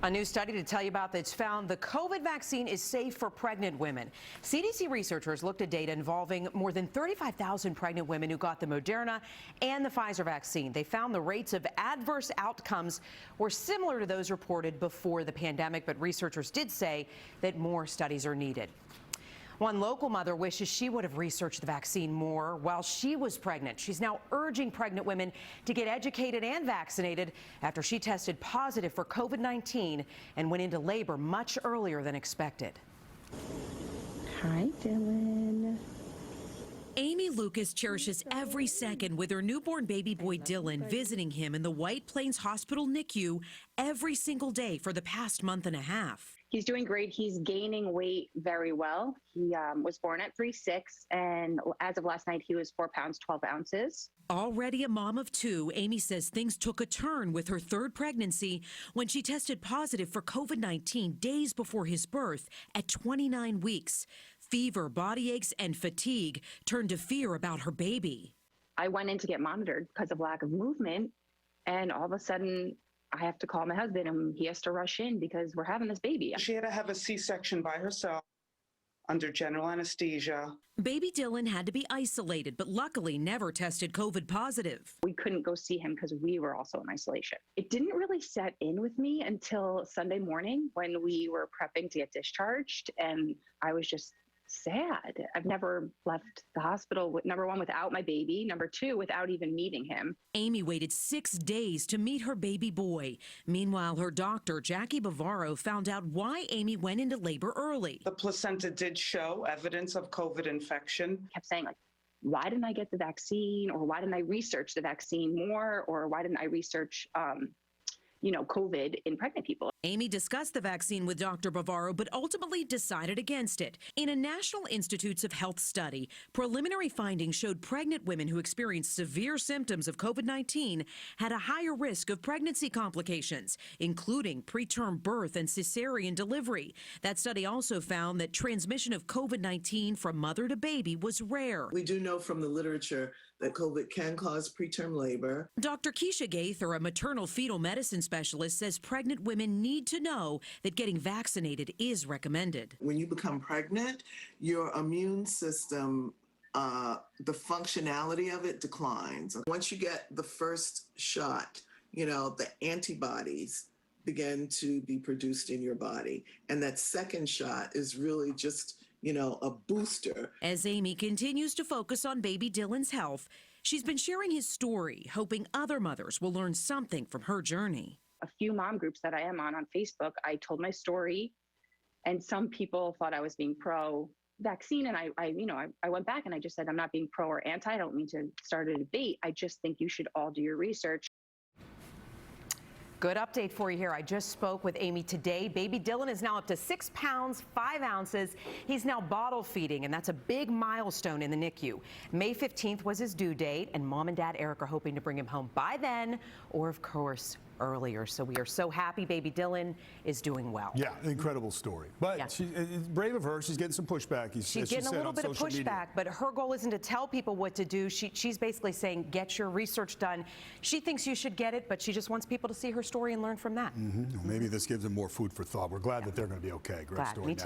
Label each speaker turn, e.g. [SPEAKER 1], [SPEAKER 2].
[SPEAKER 1] A new study to tell you about that's found the COVID vaccine is safe for pregnant women. CDC researchers looked at data involving more than 35,000 pregnant women who got the Moderna and the Pfizer vaccine. They found the rates of adverse outcomes were similar to those reported before the pandemic, but researchers did say that more studies are needed. One local mother wishes she would have researched the vaccine more while she was pregnant. She's now urging pregnant women to get educated and vaccinated after she tested positive for COVID-19 and went into labor much earlier than expected.
[SPEAKER 2] Hi, Dylan.
[SPEAKER 3] Amy Lucas cherishes every second with her newborn baby boy Dylan visiting him in the White Plains Hospital NICU every single day for the past month and a half.
[SPEAKER 2] He's doing great. He's gaining weight very well. He was born at 3'6", and as of last night, he was 4 pounds, 12 ounces.
[SPEAKER 3] Already a mom of two, Amy says things took a turn with her third pregnancy when she tested positive for COVID-19 days before his birth at 29 weeks. Fever, body aches, and fatigue turned to fear about her baby.
[SPEAKER 2] I went in to get monitored because of lack of movement, and all of a sudden, I have to call my husband, and he has to rush in because we're having this baby.
[SPEAKER 4] She had to have a C-section by herself under general anesthesia.
[SPEAKER 3] Baby Dylan had to be isolated, but luckily never tested COVID positive.
[SPEAKER 2] We couldn't go see him because we were also in isolation. It didn't really set in with me until Sunday morning when we were prepping to get discharged, and I was just sad. I've never left the hospital, number one, without my baby, number two, without even meeting him.
[SPEAKER 3] Amy waited 6 days to meet her baby boy. Meanwhile, her doctor, Jackie Bavaro, found out why Amy went into labor early.
[SPEAKER 4] The placenta did show evidence of COVID infection.
[SPEAKER 2] Kept saying, like, why didn't I get the vaccine? Or why didn't I research the vaccine more? Or why didn't I research COVID in pregnant people?
[SPEAKER 3] Amy discussed the vaccine with Dr. Bavaro, but ultimately decided against it. In a National Institutes of Health study, preliminary findings showed pregnant women who experienced severe symptoms of COVID-19 had a higher risk of pregnancy complications, including preterm birth and cesarean delivery. That study also found that transmission of COVID-19 from mother to baby was rare.
[SPEAKER 5] We do know from the literature that COVID can cause preterm labor.
[SPEAKER 3] Dr. Kecia Gaither, a maternal fetal medicine specialist, says pregnant women need to know that getting vaccinated is recommended.
[SPEAKER 5] When you become pregnant, your immune system, the functionality of it declines. Once you get the first shot, the antibodies begin to be produced in your body. And that second shot is really just a booster.
[SPEAKER 3] As Amy continues to focus on baby Dylan's health, she's been sharing his story, hoping other mothers will learn something from her journey.
[SPEAKER 2] A few mom groups that I am on Facebook, I told my story, and some people thought I was being pro-vaccine, and I went back and I just said, I'm not being pro or anti. I don't mean to start a debate. I just think you should all do your research.
[SPEAKER 1] Good update for you here. I just spoke with Amy today. Baby Dylan is now up to 6 pounds, 5 ounces. He's now bottle feeding, and that's a big milestone in the NICU. May 15th was his due date, and Mom and Dad Eric are hoping to bring him home by then, or of course, earlier. So we are so happy baby Dylan is doing well.
[SPEAKER 6] Yeah, incredible story. But yeah. It's brave of her. She's getting some pushback.
[SPEAKER 1] She's getting a little bit of pushback, but her goal isn't to tell people what to do. She's basically saying, get your research done. She thinks you should get it, but she just wants people to see her story and learn from that.
[SPEAKER 6] Maybe this gives them more food for thought. We're glad that they're going to be okay. Great story.
[SPEAKER 1] Me too.